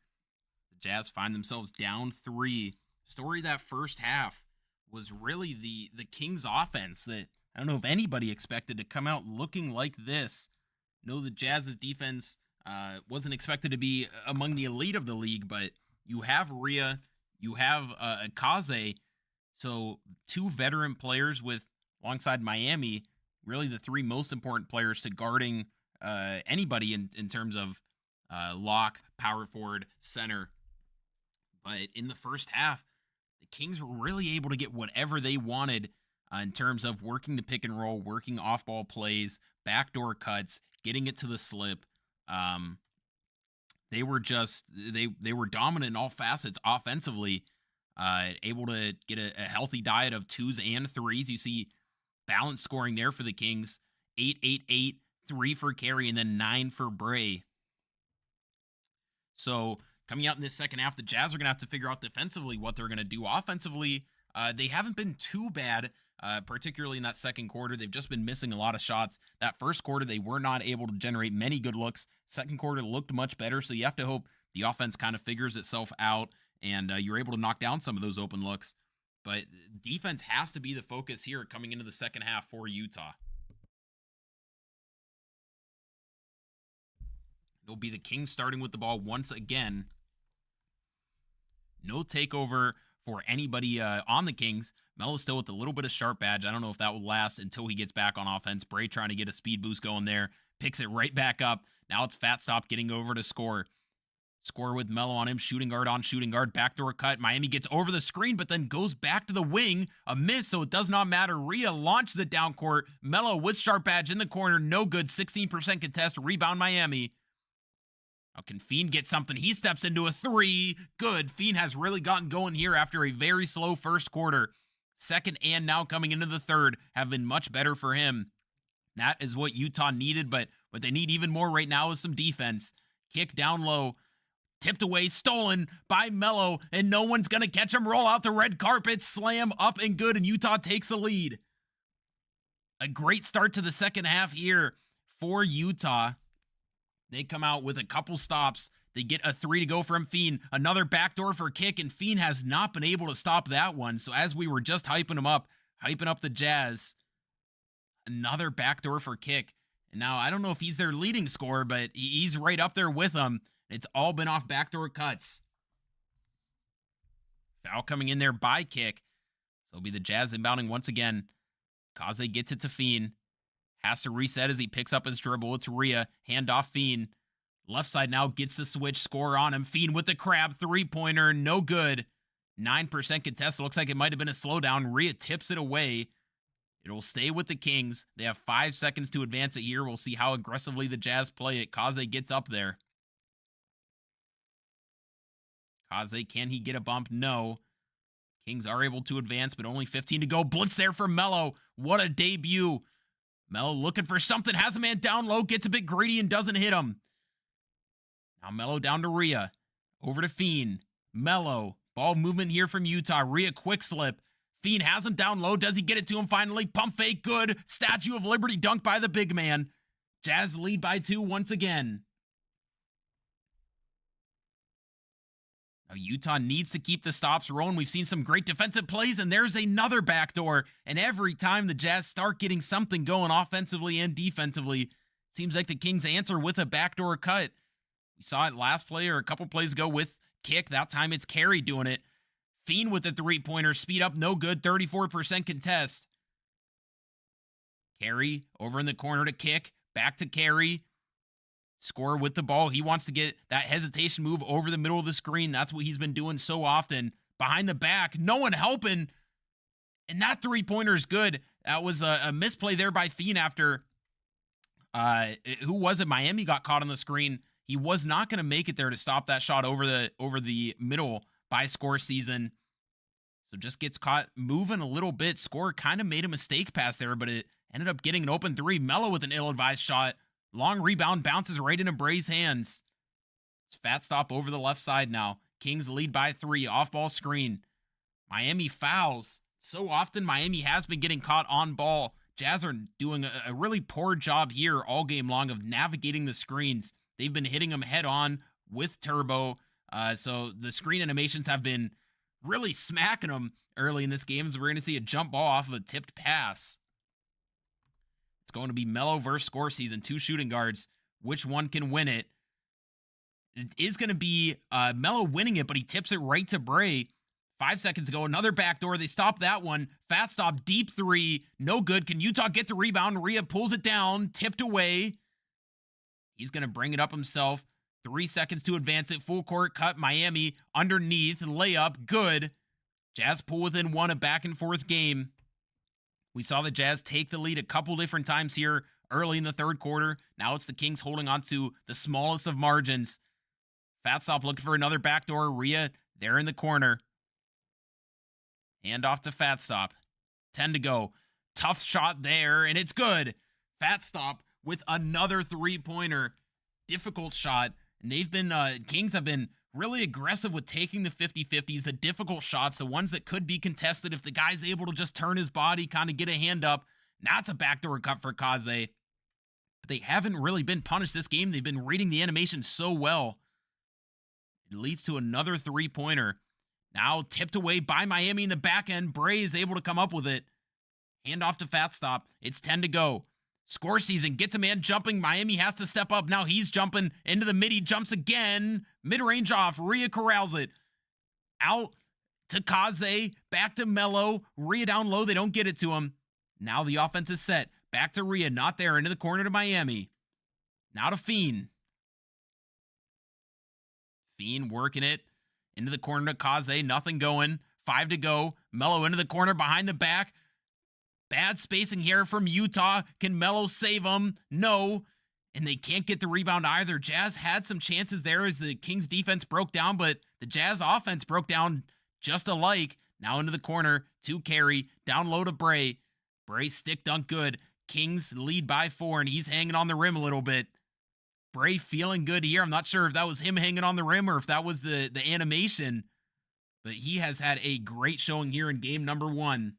The Jazz find themselves down 3. Story of that first half was really the Kings offense that I don't know if anybody expected to come out looking like this. No, the Jazz's defense wasn't expected to be among the elite of the league, but you have Rhea, you have Kaze, so 2 veteran players with alongside Miami, really the 3 most important players to guarding anybody in terms of lock, power forward, center. But in the first half, the Kings were really able to get whatever they wanted in terms of working the pick and roll, working off-ball plays, backdoor cuts, getting it to the slip. They were just they were dominant in all facets offensively, able to get a healthy diet of 2s and 3s. You see balanced scoring there for the Kings. 8, 8, 8, 3 for Carey, and then 9 for Bray. So coming out in this second half, the Jazz are going to have to figure out defensively what they're going to do. Offensively, they haven't been too bad, particularly in that second quarter. They've just been missing a lot of shots. That first quarter, they were not able to generate many good looks. Second quarter looked much better, so you have to hope the offense kind of figures itself out and you're able to knock down some of those open looks. But defense has to be the focus here coming into the second half for Utah. It'll be the Kings starting with the ball once again. No takeover for anybody on the Kings. Melo's still with a little bit of sharp badge. I don't know if that will last until he gets back on offense. Bray trying to get a speed boost going there. Picks it right back up. Now it's Fat Stop getting over to score. Score with Melo on him. Shooting guard on shooting guard. Backdoor cut. Miami gets over the screen, but then goes back to the wing. A miss, so it does not matter. Rhea launches it down court. Melo with sharp badge in the corner. No good. 16% contest. Rebound Miami. Now can Fiend get something? He steps into a 3. Good. Fiend has really gotten going here after a very slow first quarter. Second and now coming into the third have been much better for him. That is what Utah needed, but what they need even more right now is some defense. Kick down low. Tipped away, stolen by Melo, and no one's going to catch him. Roll out the red carpet, slam up and good, and Utah takes the lead. A great start to the second half here for Utah. They come out with a couple stops. They get a 3 to go from Fiend. Another backdoor for Kick, and Fiend has not been able to stop that one. So as we were just hyping up the Jazz, another backdoor for Kick. And now I don't know if he's their leading scorer, but he's right up there with them. It's all been off backdoor cuts. Foul coming in there by Kick. So it'll be the Jazz inbounding once again. Kaze gets it to Fiend. Has to reset as he picks up his dribble. It's Rhea. Handoff Fiend. Left side now gets the switch. Score on him. Fiend with the crab. 3-pointer. No good. 9% contest. Looks like it might have been a slowdown. Rhea tips it away. It'll stay with the Kings. They have 5 seconds to advance it here. We'll see how aggressively the Jazz play it. Kaze gets up there. Kaze, can he get a bump? No. Kings are able to advance, but only 15 to go. Blitz there for Melo. What a debut. Melo looking for something. Has a man down low. Gets a bit greedy and doesn't hit him. Now Melo down to Rhea. Over to Fiend. Melo. Ball movement here from Utah. Rhea quick slip. Fiend has him down low. Does he get it to him finally? Pump fake. Good. Statue of Liberty dunked by the big man. Jazz lead by 2 once again. Now Utah needs to keep the stops rolling. We've seen some great defensive plays, and there's another backdoor. And every time the Jazz start getting something going offensively and defensively, it seems like the Kings answer with a backdoor cut. We saw it last play or a couple plays ago with Kick. That time it's Carey doing it. Fiend with the 3-pointer. Speed up, no good. 34% contest. Carey over in the corner to Kick. Back to Carey. Score with the ball. He wants to get that hesitation move over the middle of the screen. That's what he's been doing so often. Behind the back. No one helping. And that 3-pointer is good. That was a misplay there by Fiend after, who was it? Miami got caught on the screen. He was not going to make it there to stop that shot over the middle by Score Season. So just gets caught moving a little bit. Score kind of made a mistake pass there, but it ended up getting an open 3. Melo with an ill-advised shot. Long rebound, bounces right into Bray's hands. It's Fat Stop over the left side now. Kings lead by 3. Off-ball screen. Miami fouls. So often Miami has been getting caught on ball. Jazz are doing a really poor job here all game long of navigating the screens. They've been hitting them head on with turbo. So the screen animations have been really smacking them early in this game. So we're going to see a jump ball off of a tipped pass. It's going to be Melo versus Score Season, 2 shooting guards. Which one can win it? It is going to be Melo winning it, but he tips it right to Bray. 5 seconds ago, another backdoor. They stop that one. Fat stop, deep three. No good. Can Utah get the rebound? Rhea pulls it down, tipped away. He's going to bring it up himself. 3 seconds to advance it. Full court cut. Miami underneath. Layup. Good. Jazz pull within 1, a back and forth game. We saw the Jazz take the lead a couple different times here early in the third quarter. Now it's the Kings holding on to the smallest of margins. Fat stop looking for another backdoor. Rhea there in the corner. Hand off to Fat Stop. 10 to go. Tough shot there, and it's good. Fat Stop with another three-pointer. Difficult shot. And they've been, Kings have been really aggressive with taking the 50-50s, the difficult shots, the ones that could be contested if the guy's able to just turn his body, kind of get a hand up. That's a backdoor cut for Kaze. But they haven't really been punished this game. They've been reading the animation so well. It leads to another three-pointer. Now tipped away by Miami in the back end. Bray is able to come up with it. Hand off to Fat Stop. It's 10 to go. Score Season gets a man jumping. Miami has to step up. Now he's jumping into the mid. He jumps again. Mid-range off. Rhea corrals it. Out to Kaze. Back to Melo. Rhea down low. They don't get it to him. Now the offense is set. Back to Rhea. Not there. Into the corner to Miami. Now to Fiend. Fiend working it. Into the corner to Kaze. Nothing going. 5 to go. Melo into the corner behind the back. Bad spacing here from Utah. Can Melo save them? No. And they can't get the rebound either. Jazz had some chances there as the Kings defense broke down, but the Jazz offense broke down just alike. Now into the corner to Carey. Down low to Bray. Bray stick dunk good. Kings lead by 4, and he's hanging on the rim a little bit. Bray feeling good here. I'm not sure if that was him hanging on the rim or if that was the animation, but he has had a great showing here in game number 1.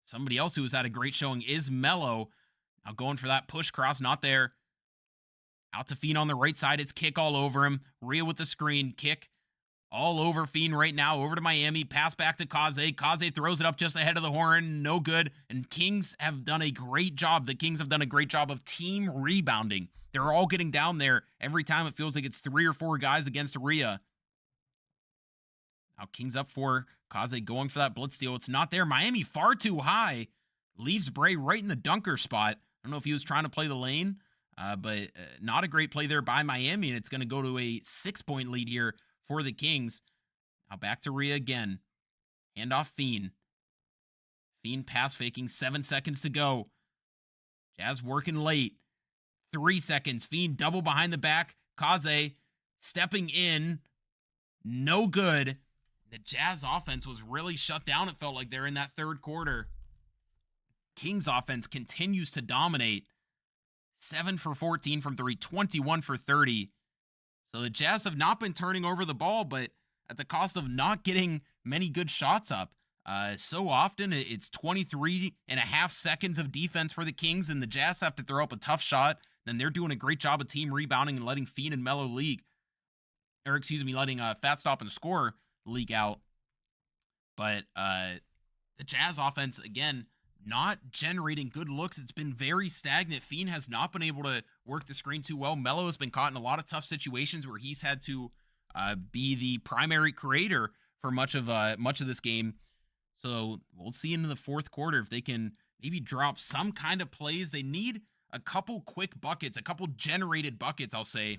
Somebody else who has had a great showing is Melo. Now going for that push cross, not there. Out to Fiend on the right side. It's kick all over him. Rhea with the screen. Kick all over Fiend right now. Over to Miami. Pass back to Kaze. Kaze throws it up just ahead of the horn. No good. And Kings have done a great job. The Kings have done a great job of team rebounding. They're all getting down there. Every time it feels like it's 3 or 4 guys against Rhea. Now Kings up 4. Kaze going for that blitz steal. It's not there. Miami far too high. Leaves Bray right in the dunker spot. I don't know if he was trying to play the lane, but not a great play there by Miami, and it's going to go to a 6-point lead here for the Kings. Now back to Rhea again. Hand off Fiend. Fiend pass faking. 7 seconds to go. Jazz working late. 3 seconds. Fiend double behind the back. Kaze stepping in. No good. The Jazz offense was really shut down, it felt like, there in that third quarter. Kings offense continues to dominate. 7 for 14 from 3, 21 for 30. So the Jazz have not been turning over the ball, but at the cost of not getting many good shots up. So often it's 23 and a half seconds of defense for the Kings, and the Jazz have to throw up a tough shot. Then they're doing a great job of team rebounding and letting Fiend and Melo leak. Or excuse me, letting Fat Stop and Score leak out. But the Jazz offense, again, not generating good looks. It's been very stagnant. Fiend has not been able to work the screen too well. Melo has been caught in a lot of tough situations where he's had to be the primary creator for much of this game. So we'll see into the fourth quarter if they can maybe drop some kind of plays. They need a couple quick buckets, a couple generated buckets, I'll say,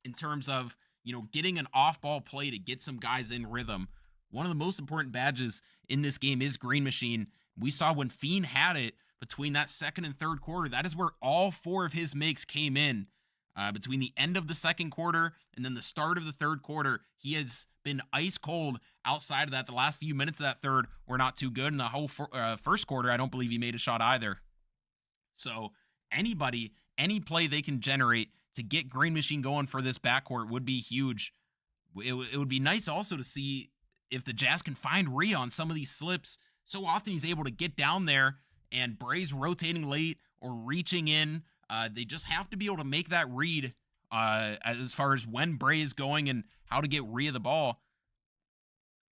in terms of, you know, getting an off-ball play to get some guys in rhythm. One of the most important badges in this game is Green Machine. We saw when Fiend had it between that second and third quarter, that is where all 4 of his makes came in. Between the end of the second quarter and then the start of the third quarter, he has been ice cold outside of that. The last few minutes of that third were not too good. In the whole first quarter, I don't believe he made a shot either. So anybody, any play they can generate to get Green Machine going for this backcourt would be huge. It would be nice also to see if the Jazz can find Rhea on some of these slips. So often he's able to get down there and Bray's rotating late or reaching in. They just have to be able to make that read as far as when Bray is going and how to get Rhea the ball.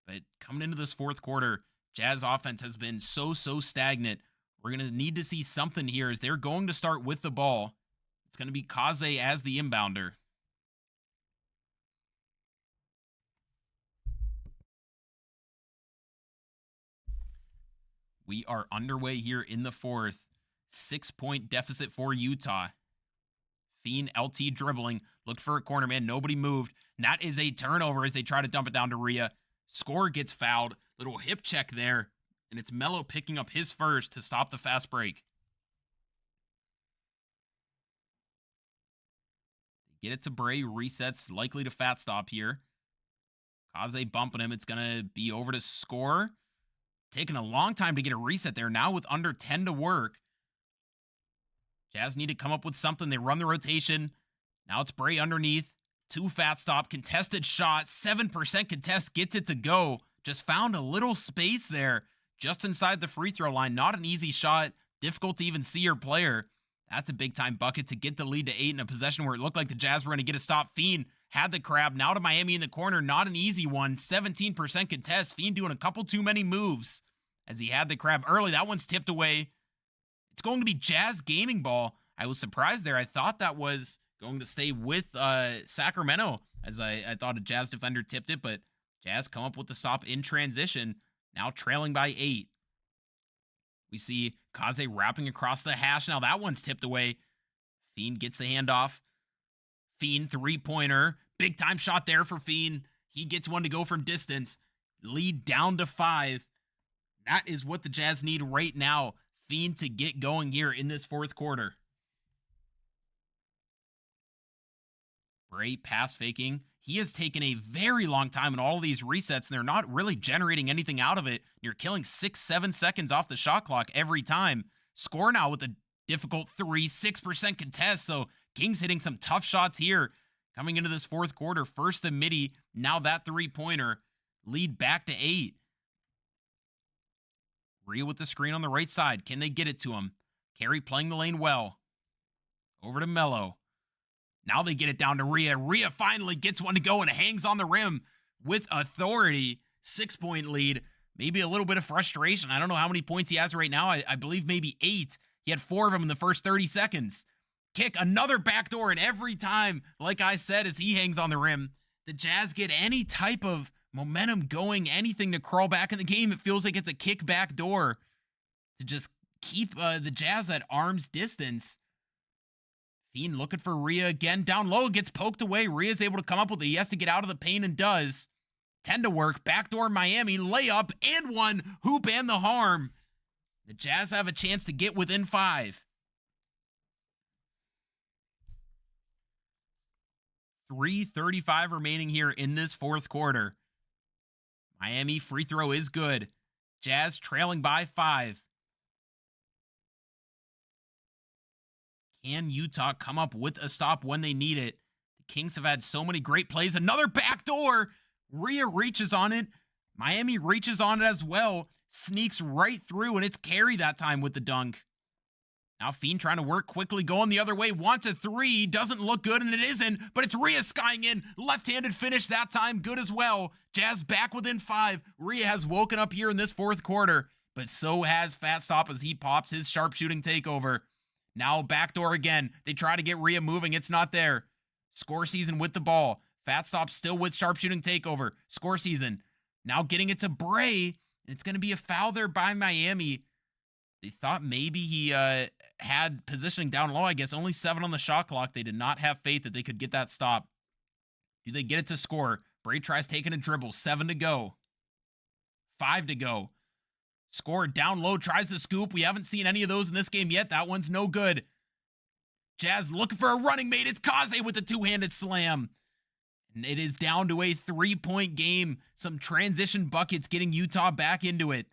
But coming into this fourth quarter, Jazz offense has been so stagnant. We're going to need to see something here as they're going to start with the ball. It's going to be Kaze as the inbounder. We are underway here in the fourth. 6-point deficit for Utah. Fiend LT dribbling. Looked for a corner man. Nobody moved. And that is a turnover as they try to dump it down to Rhea. Score gets fouled. Little hip check there. And it's Melo picking up his first to stop the fast break. They get it to Bray. Resets. Likely to fat stop here. Kaze bumping him. It's going to be over to Score. Taking a long time to get a reset there. Now with under 10 to work. Jazz need to come up with something. They run the rotation. Now it's Bray underneath. 2 fat stop. Contested shot. 7% contest. Gets it to go. Just found a little space there. Just inside the free throw line. Not an easy shot. Difficult to even see your player. That's a big time bucket to get the lead to 8 in a possession where it looked like the Jazz were going to get a stop. Fiend had the crab. Now to Miami in the corner. Not an easy one. 17% contest. Fiend doing a couple too many moves as he had the crab early. That one's tipped away. It's going to be Jazz gaming ball. I was surprised there. I thought that was going to stay with Sacramento as I thought a Jazz defender tipped it, but Jazz come up with the stop in transition. Now trailing by 8. We see Kaze wrapping across the hash. Now that one's tipped away. Fiend gets the handoff. Fiend 3-pointer. Big time shot there for Fiend. He gets one to go from distance. Lead down to 5. That is what the Jazz need right now. Fiend to get going here in this fourth quarter. Bray pass faking. He has taken a very long time in all of these resets, and they're not really generating anything out of it. You're killing 6-7 seconds off the shot clock every time. Score now with a difficult 3, 6% contest, so Kings hitting some tough shots here. Coming into this fourth quarter, first the midi, now that 3-pointer. Lead back to 8. Rhea with the screen on the right side. Can they get it to him? Carey playing the lane well. Over to Melo. Now they get it down to Rhea. Rhea finally gets one to go and hangs on the rim with authority. 6-point lead. Maybe a little bit of frustration. I don't know how many points he has right now. I believe maybe 8. He had 4 of them in the first 30 seconds. Kick, another backdoor, and every time, like I said, as he hangs on the rim, the Jazz get any type of momentum going, anything to crawl back in the game. It feels like it's a kick back door to just keep the Jazz at arm's distance. Fiend looking for Rhea again. Down low, gets poked away. Rhea's able to come up with it. He has to get out of the paint and does. 10 to work. Backdoor Miami. Layup and one. Hoop and the harm. The Jazz have a chance to get within 5. 3:35 remaining here in this fourth quarter. Miami free throw is good. Jazz trailing by 5. Can Utah come up with a stop when they need it? The Kings have had so many great plays. Another backdoor. Rhea reaches on it. Miami reaches on it as well. Sneaks right through, and it's Carey that time with the dunk. Now Fiend trying to work quickly, going the other way. Wants a 3. Doesn't look good, and it isn't. But it's Rhea skying in. Left-handed finish that time. Good as well. Jazz back within 5. Rhea has woken up here in this fourth quarter. But so has Fat Stop as he pops his sharpshooting takeover. Now backdoor again. They try to get Rhea moving. It's not there. Score Season with the ball. Fat Stop still with sharpshooting takeover. Score Season. Now getting it to Bray. And it's going to be a foul there by Miami. They thought maybe he had positioning down low. I guess only 7 on the shot clock. They did not have faith that they could get that stop. Do they get it to score? Bray tries taking a dribble. 7 to go. 5 to go. Score down low. Tries to scoop. We haven't seen any of those in this game yet. That one's no good. Jazz looking for a running mate. It's Kaze with the 2-handed slam. And it is down to a 3-point game. Some transition buckets getting Utah back into it.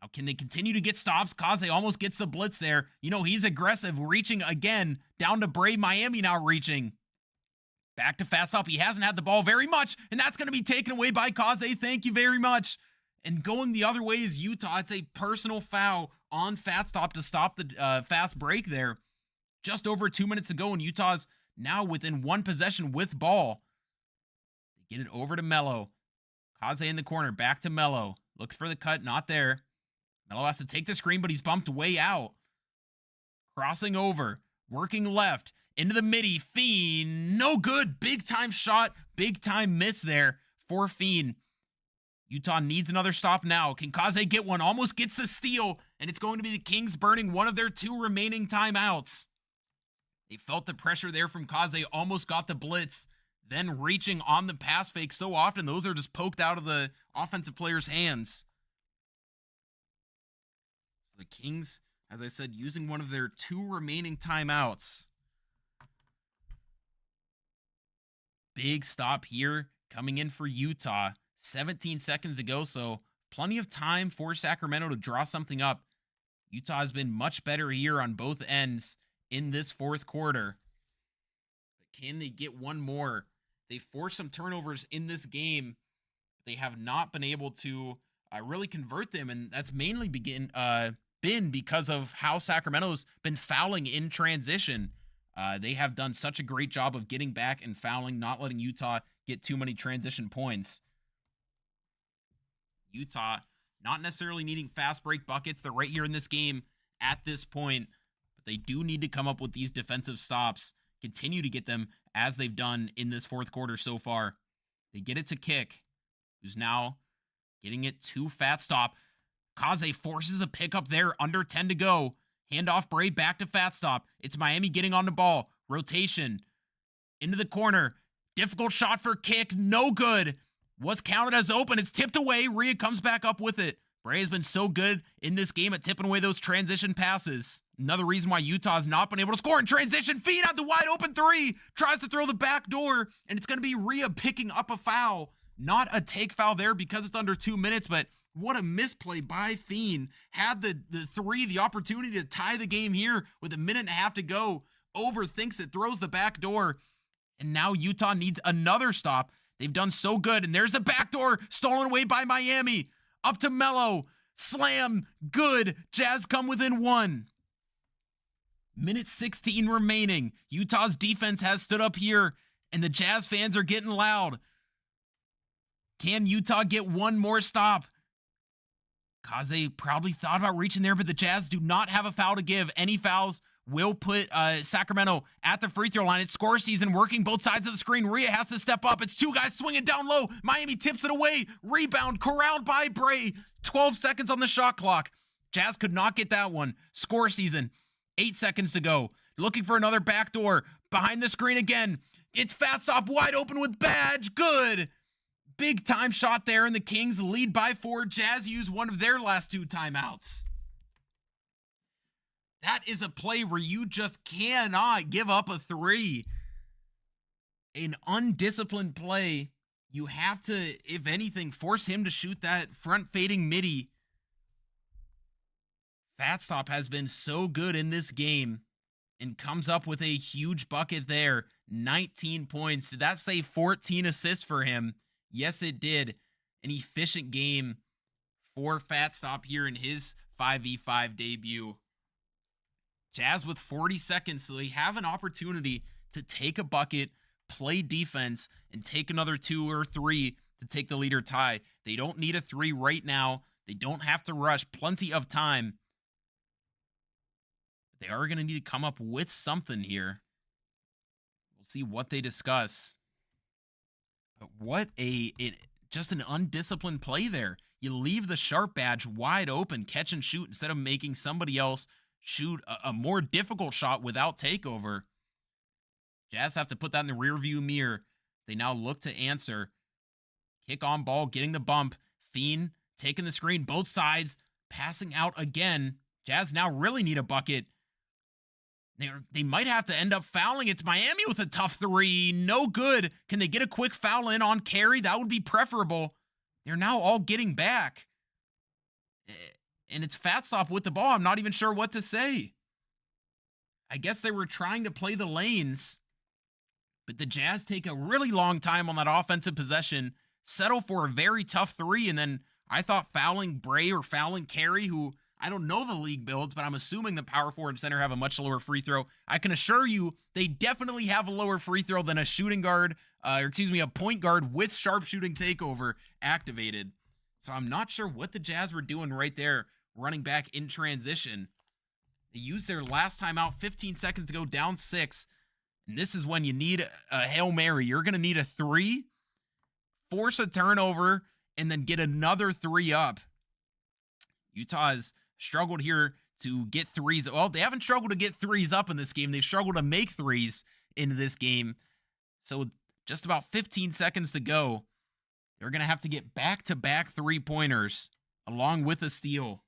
Now, can they continue to get stops? Kaze almost gets the blitz there. You know, he's aggressive, reaching again. Down to Bray. Miami now reaching. Back to Fast Stop. He hasn't had the ball very much, and that's going to be taken away by Kaze. Thank you very much. And going the other way is Utah. It's a personal foul on Fatstop to stop the fast break there. Just over 2 minutes ago, and Utah's now within one possession with ball. They get it over to Melo. Kaze in the corner, back to Melo. Looks for the cut, not there. Melo has to take the screen, but he's bumped way out. Crossing over, working left, into the midi. Fiend, no good. Big time shot, big time miss there for Fiend. Utah needs another stop now. Can Kaze get one? Almost gets the steal, and it's going to be the Kings burning one of their 2 remaining timeouts. They felt the pressure there from Kaze, almost got the blitz, then reaching on the pass fake. So often those are just poked out of the offensive player's hands. So the Kings, as I said, using one of their 2 remaining timeouts. Big stop here coming in for Utah. 17 seconds to go, so plenty of time for Sacramento to draw something up. Utah has been much better here on both ends in this fourth quarter. But can they get one more? They forced some turnovers in this game. They have not been able to really convert them, and that's mainly been because of how Sacramento's been fouling in transition. They have done such a great job of getting back and fouling, not letting Utah get too many transition points. Utah not necessarily needing fast break buckets. They're right here in this game at this point, but they do need to come up with these defensive stops, continue to get them as they've done in this fourth quarter so far. They get it to Kick, who's now getting it to Fatstop. Kaze forces the pickup there, under 10 to go. Handoff Bray back to Fatstop. It's Miami getting on the ball. Rotation into the corner. Difficult shot for Kick. No good. Was counted as open. It's tipped away. Rhea comes back up with it. Bray has been so good in this game at tipping away those transition passes. Another reason why Utah has not been able to score in transition. Feed out the wide open 3. Tries to throw the back door, and it's going to be Rhea picking up a foul. Not a take foul there because it's under 2 minutes, but what a misplay by Fiend. Had the 3, the opportunity to tie the game here with a minute and a half to go. Overthinks it, throws the back door, and now Utah needs another stop. They've done so good, and there's the backdoor stolen away by Miami. Up to Melo. Slam. Good. Jazz come within 1. Minute 16 remaining. Utah's defense has stood up here, and the Jazz fans are getting loud. Can Utah get one more stop? Kaze probably thought about reaching there, but the Jazz do not have a foul to give. Any fouls will put Sacramento at the free throw line. It's score season, working both sides of the screen. Rhea has to step up. It's 2 guys swinging down low. Miami tips it away. Rebound, corralled by Bray. 12 seconds on the shot clock. Jazz could not get that one. Score season, 8 seconds to go. Looking for another backdoor. Behind the screen again. It's Fatstop wide open with Badge. Good. Big time shot there, and the Kings lead by 4. Jazz use one of their last 2 timeouts. That is a play where you just cannot give up a 3. An undisciplined play. You have to, if anything, force him to shoot that front-fading midi. Fatstop has been so good in this game and comes up with a huge bucket there. 19 points. Did that say 14 assists for him? Yes, it did. An efficient game for Fatstop here in his 5v5 debut. Jazz with 40 seconds, so they have an opportunity to take a bucket, play defense, and take another 2 or 3 to take the lead or tie. They don't need a 3 right now. They don't have to rush. Plenty of time. They are going to need to come up with something here. We'll see what they discuss. But what just an undisciplined play there. You leave the sharp Badge wide open, catch and shoot, instead of making somebody else shoot a more difficult shot without takeover. Jazz have to put that in the rearview mirror. They now look to answer. Kick on ball, getting the bump. Fiend taking the screen, both sides, passing out again. Jazz now really need a bucket. They might have to end up fouling. It's Miami with a tough 3. No good. Can they get a quick foul in on carry? That would be preferable. They're now all getting back. And it's Fatstop with the ball. I'm not even sure what to say. I guess they were trying to play the lanes. But the Jazz take a really long time on that offensive possession. Settle for a very tough 3 and then I thought fouling Bray or fouling Carey, who I don't know the league builds, but I'm assuming the power forward and center have a much lower free throw. I can assure you they definitely have a lower free throw than a shooting guard, a point guard with sharpshooting takeover activated. So I'm not sure what the Jazz were doing right there, running back in transition. They used their last time out, 15 seconds to go, down 6. And this is when you need a Hail Mary. You're going to need a 3, force a turnover, and then get another 3 up. Utah has struggled here to get 3s. Well, they haven't struggled to get 3s up in this game. They've struggled to make 3s into this game. So just about 15 seconds to go. They're going to have to get back-to-back 3-pointers along with a steal.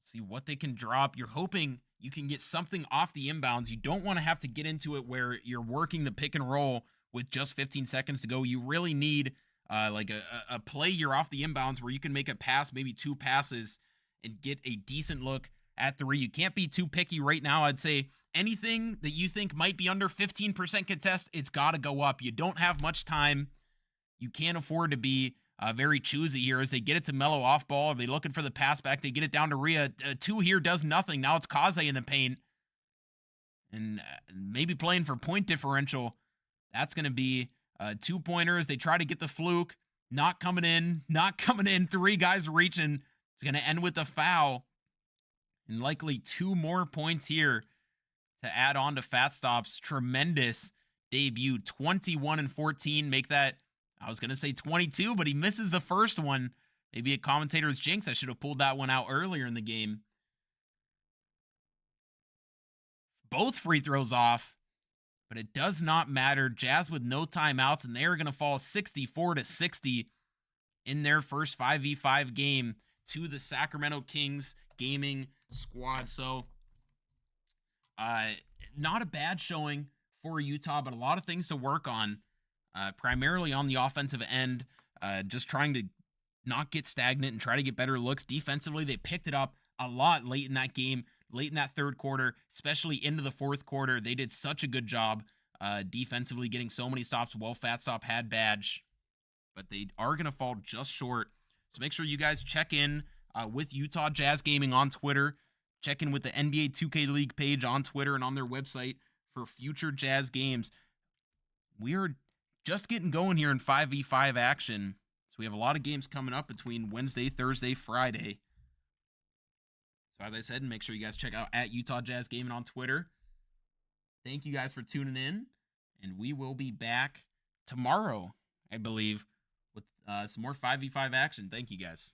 See what they can drop. You're hoping you can get something off the inbounds. You don't want to have to get into it where you're working the pick and roll with just 15 seconds to go. You really need like a play here off the inbounds where you can make a pass, maybe 2 passes, and get a decent look at 3. You can't be too picky right now. I'd say anything that you think might be under 15% contest, it's got to go up. You don't have much time. You can't afford to be very choosy here as they get it to Melo off ball. Are they looking for the pass back? They get it down to Rhea. 2 here does nothing. Now it's Kaze in the paint. And maybe playing for point differential. That's going to be 2-pointers. They try to get the fluke. Not coming in. 3 guys reaching. It's going to end with a foul. And likely 2 more points here to add on to Fat Stop's tremendous debut. 21 and 14. Make that, I was going to say 22, but he misses the first one. Maybe a commentator's jinx. I should have pulled that one out earlier in the game. Both free throws off, but it does not matter. Jazz with no timeouts, and they are going to fall 64-60 in their first 5v5 game to the Sacramento Kings gaming squad. So, not a bad showing for Utah, but a lot of things to work on. Primarily on the offensive end, just trying to not get stagnant and try to get better looks. Defensively, they picked it up a lot late in that game, late in that third quarter, especially into the fourth quarter. They did such a good job defensively, getting so many stops while Fat Stop had badge, but they are going to fall just short. So make sure you guys check in with Utah Jazz Gaming on Twitter. Check in with the NBA 2K League page on Twitter and on their website for future Jazz games. We are just getting going here in 5v5 action. So we have a lot of games coming up between Wednesday, Thursday, Friday. So as I said, make sure you guys check out at Utah Jazz Gaming on Twitter. Thank you guys for tuning in. And we will be back tomorrow, I believe, with some more 5v5 action. Thank you guys.